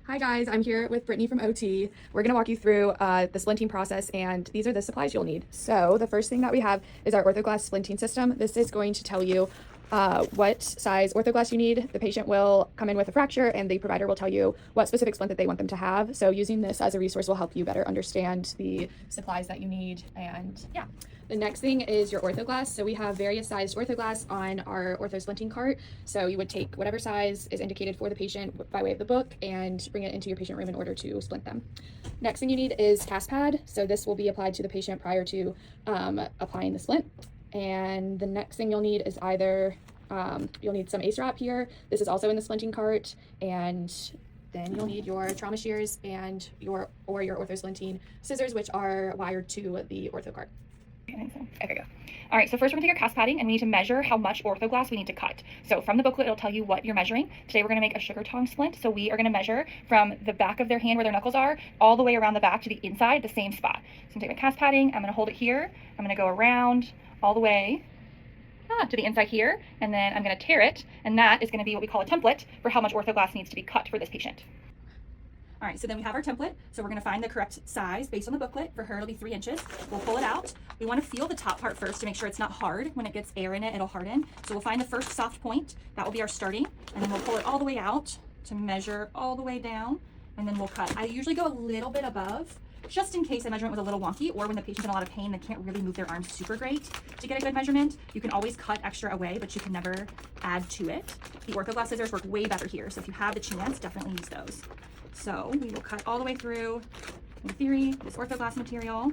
Hi guys, I'm here with Brittany from OT. We're going to walk you through the splinting process, and these are the supplies you'll need. So the first thing that we have is our orthoglass splinting system. This is going to tell you what size orthoglass you need. The patient will come in with a fracture and the provider will tell you what specific splint that they want them to have. So using this as a resource will help you better understand the supplies that you need. And yeah. The next thing is your orthoglass. So we have various sized orthoglass on our ortho splinting cart. So you would take whatever size is indicated for the patient by way of the book and bring it into your patient room in order to splint them. Next thing you need is cast pad. So this will be applied to the patient prior to applying the splint. And the next thing you'll need is either you'll need some ACE wrap here. This is also in the splinting cart, and then you'll need your trauma shears and your ortho splinting scissors, which are wired to the ortho cart. I think so. Okay, go. All right, so first we're gonna take our cast padding and we need to measure how much orthoglass we need to cut. So from the booklet, it'll tell you what you're measuring. Today we're gonna make a sugar tong splint. So we are gonna measure from the back of their hand where their knuckles are, all the way around the back to the inside, the same spot. So I'm gonna take my cast padding, I'm gonna hold it here, I'm gonna go around all the way to the inside here, and then I'm gonna tear it, and that is gonna be what we call a template for how much orthoglass needs to be cut for this patient. All right, so then we have our template. So we're gonna find the correct size based on the booklet. For her, it'll be 3 inches. We'll pull it out. We wanna feel the top part first to make sure it's not hard. When it gets air in it, it'll harden. So we'll find the first soft point. That will be our starting. And then we'll pull it all the way out to measure all the way down. And then we'll cut. I usually go a little bit above, just in case the measurement was a little wonky, or when the patient's in a lot of pain, they can't really move their arms super great to get a good measurement. You can always cut extra away, but you can never add to it. The orthoglass scissors work way better here. So if you have the chance, definitely use those. So we will cut all the way through, in theory, this orthoglass material.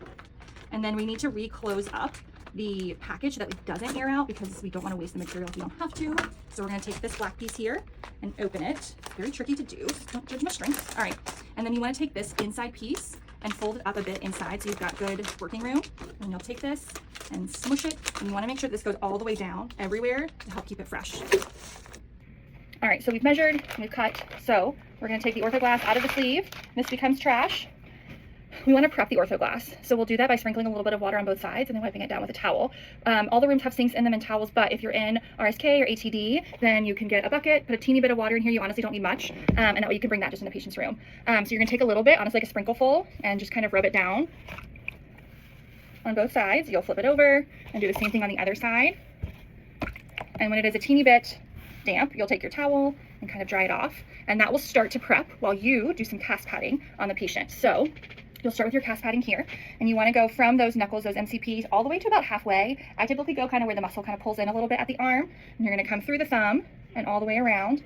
And then we need to reclose up the package so that it doesn't air out, because we don't want to waste the material if we don't have to. So we're going to take this black piece here and open it. It's very tricky to do. Don't judge my strength. All right. And then you want to take this inside piece and fold it up a bit inside so you've got good working room. And you'll take this and smush it. And you want to make sure this goes all the way down everywhere to help keep it fresh. All right, so we've measured, we've cut. So we're gonna take the orthoglass out of the sleeve. This becomes trash. We wanna prep the orthoglass. So we'll do that by sprinkling a little bit of water on both sides and then wiping it down with a towel. All the rooms have sinks in them and towels, but if you're in RSK or ATD, then you can get a bucket, put a teeny bit of water in here. You honestly don't need much. And that way you can bring that just in the patient's room. So you're gonna take a little bit, honestly like a sprinkle full, and just kind of rub it down on both sides. You'll flip it over and do the same thing on the other side. And when it is a teeny bit damp, you'll take your towel and kind of dry it off, and that will start to prep while you do some cast padding on the patient. So you'll start with your cast padding here, and you want to go from those knuckles, those MCPs, all the way to about halfway. I typically go kind of where the muscle kind of pulls in a little bit at the arm, and you're going to come through the thumb and all the way around.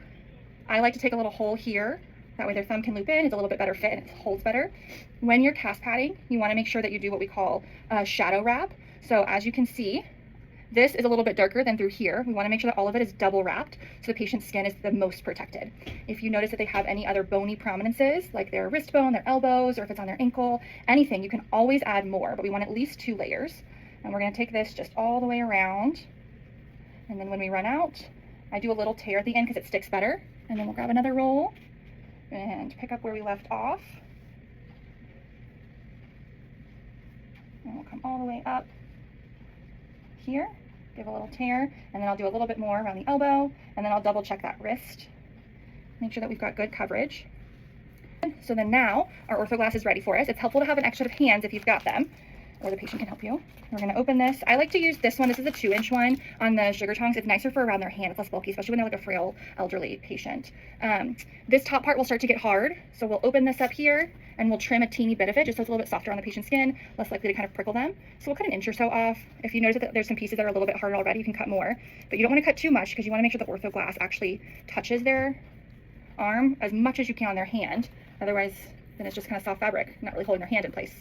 I like to take a little hole here, that way their thumb can loop in. It's a little bit better fit and it holds better. When you're cast padding, you want to make sure that you do what we call a shadow wrap. So as you can see, this is a little bit darker than through here. We want to make sure that all of it is double wrapped so the patient's skin is the most protected. If you notice that they have any other bony prominences, like their wrist bone, their elbows, or if it's on their ankle, anything, you can always add more, but we want at least 2 layers. And we're going to take this just all the way around. And then when we run out, I do a little tear at the end because it sticks better. And then we'll grab another roll and pick up where we left off. And we'll come all the way up here, give a little tear, and then I'll do a little bit more around the elbow, and then I'll double check that wrist. Make sure that we've got good coverage. So then now our orthoglass is ready for us. It's helpful to have an extra set of hands if you've got them, or the patient can help you. We're going to open this. I like to use this one. This is a 2-inch one on the sugar tongs. It's nicer for around their hand. It's less bulky, especially when they're like a frail elderly patient. This top part will start to get hard, so we'll open this up here and we'll trim a teeny bit of it just so it's a little bit softer on the patient's skin, less likely to kind of prickle them. So we'll cut an inch or so off. If you notice that there's some pieces that are a little bit harder already, you can cut more, but you don't want to cut too much because you want to make sure the orthoglass actually touches their arm as much as you can on their hand. Otherwise, then it's just kind of soft fabric, not really holding their hand in place.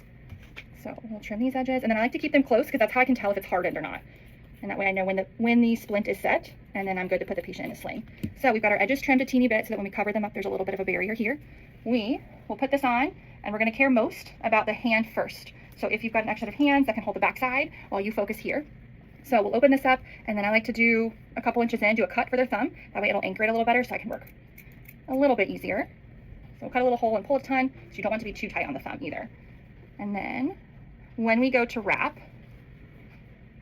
So we'll trim these edges, and then I like to keep them close because that's how I can tell if it's hardened or not. And that way I know when the splint is set, and then I'm good to put the patient in a sling. So we've got our edges trimmed a teeny bit so that when we cover them up, there's a little bit of a barrier here. We will put this on, and we're going to care most about the hand first. So if you've got an extra set of hands that can hold the back side while you focus here. So we'll open this up, and then I like to do a couple inches in, do a cut for their thumb. That way it'll anchor it a little better so I can work a little bit easier. So we'll cut a little hole and pull a ton, so you don't want to be too tight on the thumb either. And then when we go to wrap,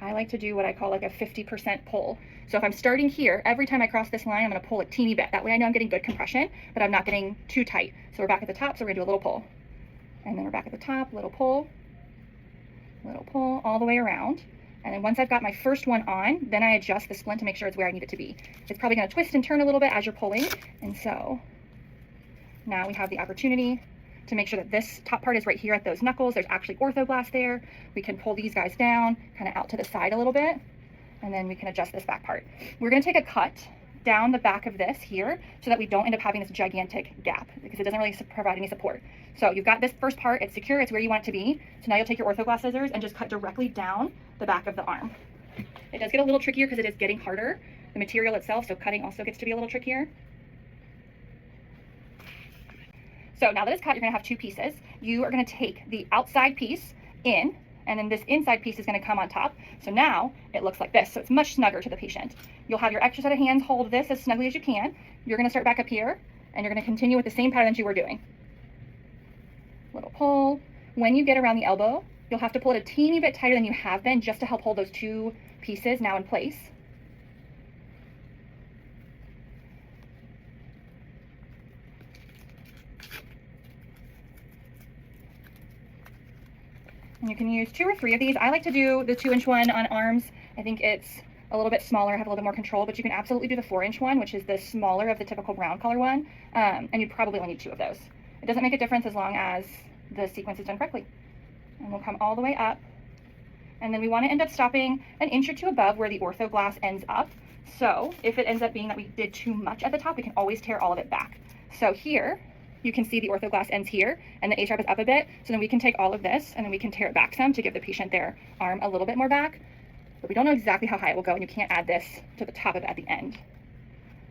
I like to do what I call like a 50% pull. So if I'm starting here, every time I cross this line, I'm going to pull a teeny bit. That way I know I'm getting good compression, but I'm not getting too tight. So we're back at the top, so we're going to do a little pull. And then we're back at the top, little pull, all the way around. And then once I've got my first one on, then I adjust the splint to make sure it's where I need it to be. It's probably going to twist and turn a little bit as you're pulling. And so now we have the opportunity to make sure that this top part is right here at those knuckles. There's actually ortho glass there. We can pull these guys down, kind of out to the side a little bit, and then we can adjust this back part. We're going to take a cut down the back of this here so that we don't end up having this gigantic gap, because it doesn't really provide any support. So you've got this first part, it's secure, it's where you want it to be. So now you'll take your ortho glass scissors and just cut directly down the back of the arm. It does get a little trickier because it is getting harder, the material itself, so cutting also gets to be a little trickier. So now that it's cut, you're going to have two pieces. You are going to take the outside piece in, and then this inside piece is going to come on top. So now it looks like this. So it's much snugger to the patient. You'll have your extra set of hands hold this as snugly as you can. You're going to start back up here, and you're going to continue with the same pattern that you were doing. Little pull. When you get around the elbow, you'll have to pull it a teeny bit tighter than you have been just to help hold those two pieces now in place. And you can use 2 or 3 of these. I like to do the 2-inch one on arms. I think it's a little bit smaller, have a little bit more control, but you can absolutely do the 4-inch one, which is the smaller of the typical brown color one. And you'd probably only need 2 of those. It doesn't make a difference as long as the sequence is done correctly. And we'll come all the way up. And then we want to end up stopping an inch or 2 above where the ortho glass ends up. So if it ends up being that we did too much at the top, we can always tear all of it back. So here, you can see the ortho glass ends here and the A-sharp is up a bit. So then we can take all of this and then we can tear it back some to give the patient their arm a little bit more back. But we don't know exactly how high it will go, and you can't add this to the top of it at the end.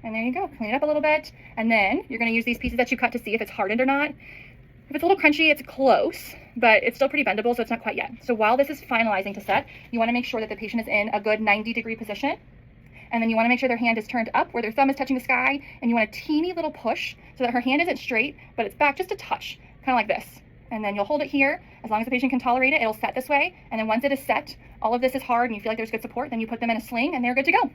And there you go, clean it up a little bit. And then you're going to use these pieces that you cut to see if it's hardened or not. If it's a little crunchy, it's close, but it's still pretty bendable, so it's not quite yet. So while this is finalizing to set, you want to make sure that the patient is in a good 90-degree position. And then you want to make sure their hand is turned up where their thumb is touching the sky, and you want a teeny little push so that her hand isn't straight, but it's back just a touch, kind of like this. And then you'll hold it here. As long as the patient can tolerate it, it'll set this way. And then once it is set, all of this is hard and you feel like there's good support, then you put them in a sling and they're good to go.